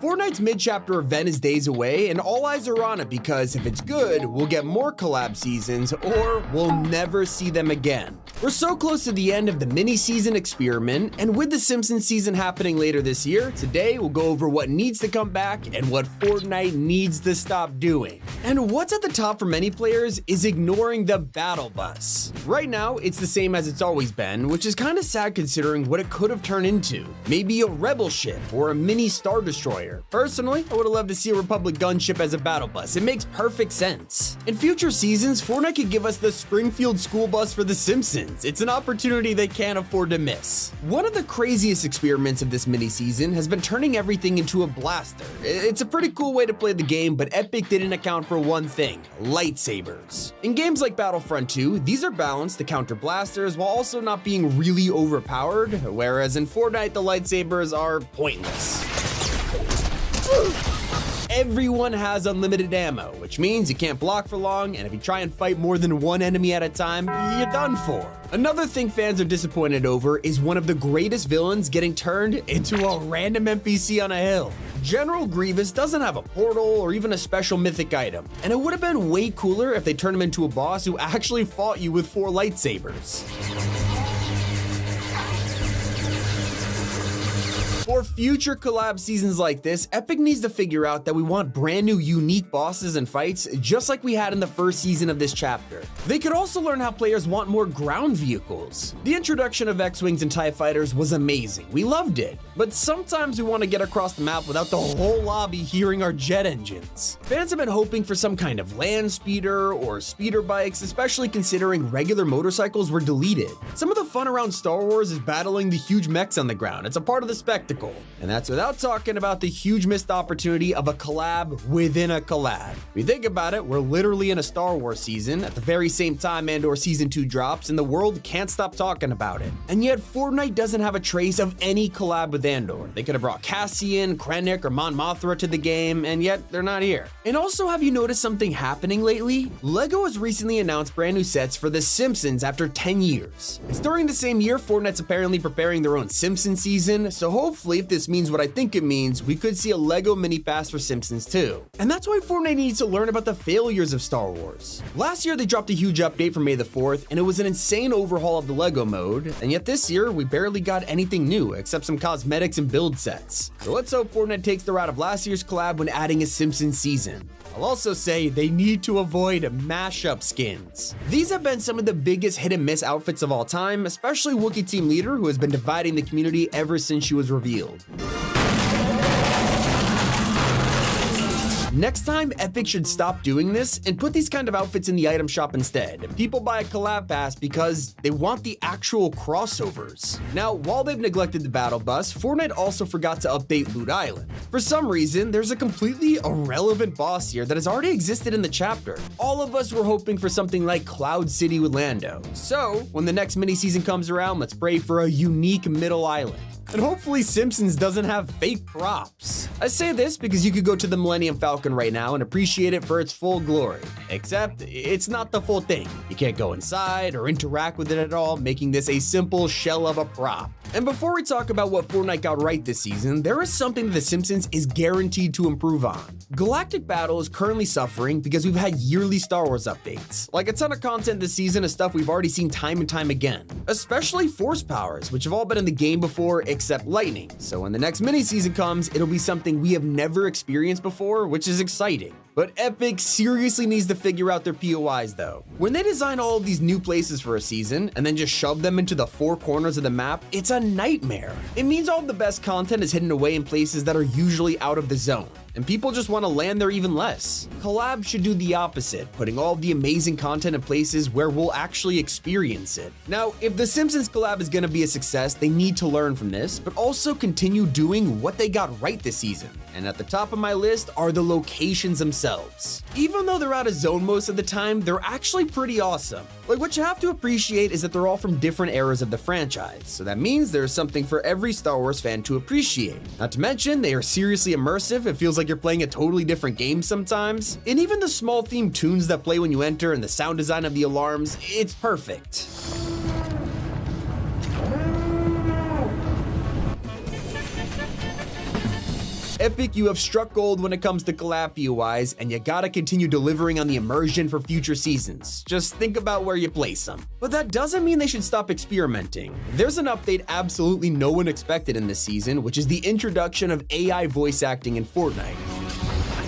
Fortnite's mid-chapter event is days away, and all eyes are on it because if it's good, we'll get more collab seasons, or we'll never see them again. We're so close to the end of the mini-season experiment, and with the Simpsons season happening later this year, today we'll go over what needs to come back and what Fortnite needs to stop doing. And what's at the top for many players is ignoring the battle bus. Right now, it's the same as it's always been, which is kind of sad considering what it could have turned into. Maybe a rebel ship or a mini Star Destroyer. Personally, I would have loved to see a Republic gunship as a battle bus. It makes perfect sense. In future seasons, Fortnite could give us the Springfield school bus for The Simpsons. It's an opportunity they can't afford to miss. One of the craziest experiments of this mini season has been turning everything into a blaster. It's a pretty cool way to play the game, but Epic didn't account for one thing: lightsabers. In games like Battlefront 2, these are balanced to counter blasters while also not being really overpowered, whereas in Fortnite the lightsabers are pointless. Everyone has unlimited ammo, which means you can't block for long, and if you try and fight more than one enemy at a time, you're done for. Another thing fans are disappointed over is one of the greatest villains getting turned into a random NPC on a hill. General Grievous doesn't have a portal or even a special mythic item, and it would have been way cooler if they turned him into a boss who actually fought you with 4 lightsabers. For future collab seasons like this, Epic needs to figure out that we want brand new unique bosses and fights just like we had in the first season of this chapter. They could also learn how players want more ground vehicles. The introduction of X-Wings and TIE Fighters was amazing, we loved it, but sometimes we want to get across the map without the whole lobby hearing our jet engines. Fans have been hoping for some kind of land speeder or speeder bikes, especially considering regular motorcycles were deleted. Some of the fun around Star Wars is battling the huge mechs on the ground. It's a part of the spectacle. And that's without talking about the huge missed opportunity of a collab within a collab. If you think about it, we're literally in a Star Wars season at the very same time and/or Season 2 drops, and the world can't stop talking about it. And yet Fortnite doesn't have a trace of any collab with Andor. They could have brought Cassian, Krennic, or Mon Mothma to the game, and yet they're not here. And also, have you noticed something happening lately? LEGO has recently announced brand new sets for The Simpsons after 10 years. It's during the same year Fortnite's apparently preparing their own Simpsons season, so hopefully if this means what I think it means, we could see a LEGO mini pass for Simpsons too. And that's why Fortnite needs to learn about the failures of Star Wars. Last year they dropped a huge update for May the 4th, and it was an insane overhaul of the LEGO mode, and yet this year we barely got anything new except some cosmetics and build sets. So let's hope Fortnite takes the route of last year's collab when adding a Simpsons season. I'll also say they need to avoid mashup skins. These have been some of the biggest hit and miss outfits of all time, especially Wookiee Team Leader, who has been dividing the community ever since she was revealed. Next time, Epic should stop doing this and put these kind of outfits in the item shop instead. People buy a collab pass because they want the actual crossovers. Now, while they've neglected the battle bus, Fortnite also forgot to update Loot Island. For some reason, there's a completely irrelevant boss here that has already existed in the chapter. All of us were hoping for something like Cloud City with Lando. So, when the next mini season comes around, let's pray for a unique middle island. And hopefully Simpsons doesn't have fake props. I say this because you could go to the Millennium Falcon right now and appreciate it for its full glory. Except, it's not the full thing. You can't go inside or interact with it at all, making this a simple shell of a prop. And before we talk about what Fortnite got right this season, there is something that The Simpsons is guaranteed to improve on. Galactic Battle is currently suffering because we've had yearly Star Wars updates. Like a ton of content this season is stuff we've already seen time and time again. Especially Force powers, which have all been in the game before except lightning. So when the next mini season comes, it'll be something we have never experienced before, which is exciting. But Epic seriously needs to figure out their POIs though. When they design all of these new places for a season and then just shove them into the 4 corners of the map, it's a nightmare. It means all the best content is hidden away in places that are usually out of the zone, and people just want to land there even less. Collab should do the opposite, putting all of the amazing content in places where we'll actually experience it. Now, if the Simpsons collab is going to be a success, they need to learn from this, but also continue doing what they got right this season. And at the top of my list are the locations themselves. Even though they're out of zone most of the time, they're actually pretty awesome. Like, what you have to appreciate is that they're all from different eras of the franchise, so that means there's something for every Star Wars fan to appreciate. Not to mention, they are seriously immersive. It feels like you're playing a totally different game sometimes. And even the small themed tunes that play when you enter and the sound design of the alarms, it's perfect. Epic, you have struck gold when it comes to collab POIs, and you gotta continue delivering on the immersion for future seasons. Just think about where you place them. But that doesn't mean they should stop experimenting. There's an update absolutely no one expected in this season, which is the introduction of AI voice acting in Fortnite.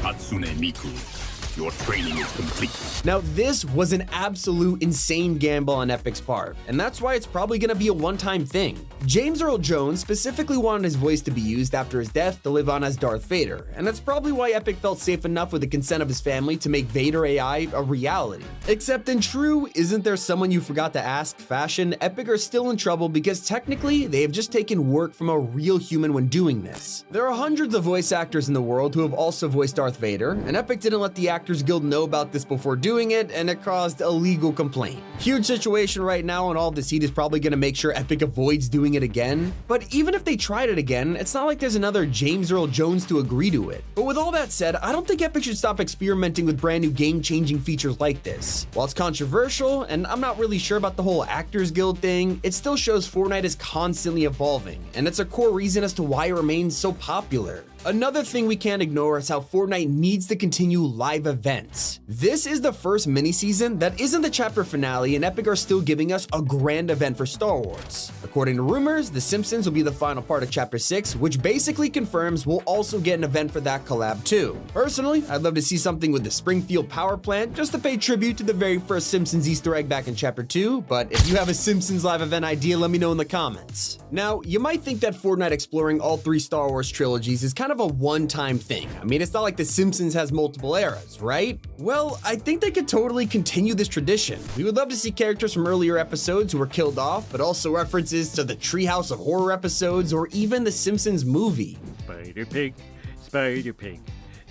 Hatsune Miku, your training is complete. Now, this was an absolute insane gamble on Epic's part, and that's why it's probably gonna be a one-time thing. James Earl Jones specifically wanted his voice to be used after his death to live on as Darth Vader, and that's probably why Epic felt safe enough with the consent of his family to make Vader AI a reality. Except in true "isn't there someone you forgot to ask" fashion, Epic are still in trouble because technically they have just taken work from a real human when doing this. There are hundreds of voice actors in the world who have also voiced Darth Vader, and Epic didn't let the Actors Guild know about this before doing it, and it caused a legal complaint. Huge situation right now, and all this heat is probably going to make sure Epic avoids doing it again. But even if they tried it again, it's not like there's another James Earl Jones to agree to it. But with all that said, I don't think Epic should stop experimenting with brand new game-changing features like this. While it's controversial, and I'm not really sure about the whole Actors Guild thing, it still shows Fortnite is constantly evolving, and it's a core reason as to why it remains so popular. Another thing we can't ignore is how Fortnite needs to continue live events. This is the first mini-season that isn't the chapter finale, and Epic are still giving us a grand event for Star Wars. According to rumors, The Simpsons will be the final part of Chapter 6, which basically confirms we'll also get an event for that collab too. Personally, I'd love to see something with the Springfield power plant just to pay tribute to the very first Simpsons Easter egg back in Chapter 2, but if you have a Simpsons live event idea, let me know in the comments. Now, you might think that Fortnite exploring all 3 Star Wars trilogies is kind of a one-time thing. I mean, it's not like The Simpsons has multiple eras, right? Well, I think they could totally continue this tradition. We would love to see characters from earlier episodes who were killed off, but also references to the Treehouse of Horror episodes or even the Simpsons movie. Spider Pig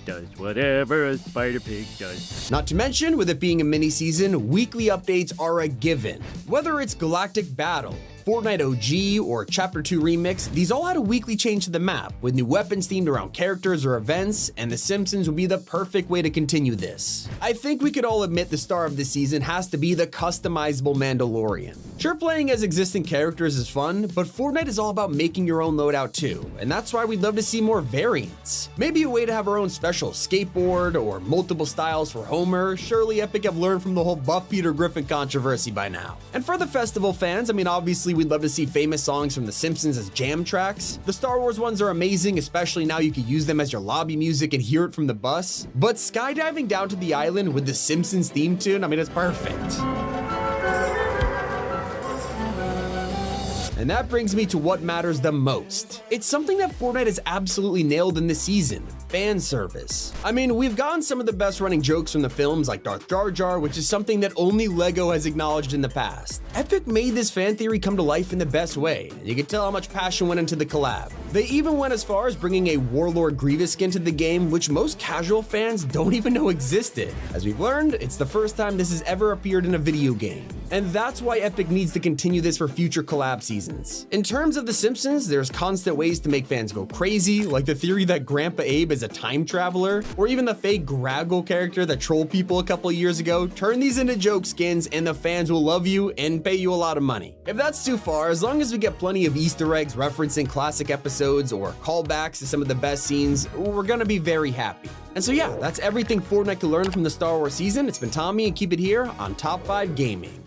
does whatever a Spider Pig does. Not to mention, with it being a mini-season, weekly updates are a given. Whether it's Galactic Battle, Fortnite OG, or Chapter 2 Remix, these all had a weekly change to the map, with new weapons themed around characters or events, and The Simpsons would be the perfect way to continue this. I think we could all admit the star of this season has to be the customizable Mandalorian. Sure, playing as existing characters is fun, but Fortnite is all about making your own loadout too, and that's why we'd love to see more variants. Maybe a way to have our own special skateboard, or multiple styles for Homer. Surely Epic have learned from the whole Buff Peter Griffin controversy by now. And for the festival fans, I mean, obviously we'd love to see famous songs from The Simpsons as jam tracks. The Star Wars ones are amazing, especially now you can use them as your lobby music and hear it from the bus. But skydiving down to the island with the Simpsons theme tune, I mean, it's perfect. And that brings me to what matters the most. It's something that Fortnite has absolutely nailed in this season: fan service. I mean, we've gotten some of the best running jokes from the films like Darth Jar Jar, which is something that only LEGO has acknowledged in the past. Epic made this fan theory come to life in the best way, and you can tell how much passion went into the collab. They even went as far as bringing a Warlord Grievous skin to the game, which most casual fans don't even know existed. As we've learned, it's the first time this has ever appeared in a video game. And that's why Epic needs to continue this for future collab seasons. In terms of The Simpsons, there's constant ways to make fans go crazy, like the theory that Grandpa Abe is a time traveler, or even the fake Graggle character that trolled people a couple years ago. Turn these into joke skins and the fans will love you and pay you a lot of money. If that's too far, as long as we get plenty of Easter eggs referencing classic episodes or callbacks to some of the best scenes, we're gonna be very happy. And so yeah, that's everything Fortnite could learn from the Star Wars season. It's been Tommy, and keep it here on Top 5 Gaming.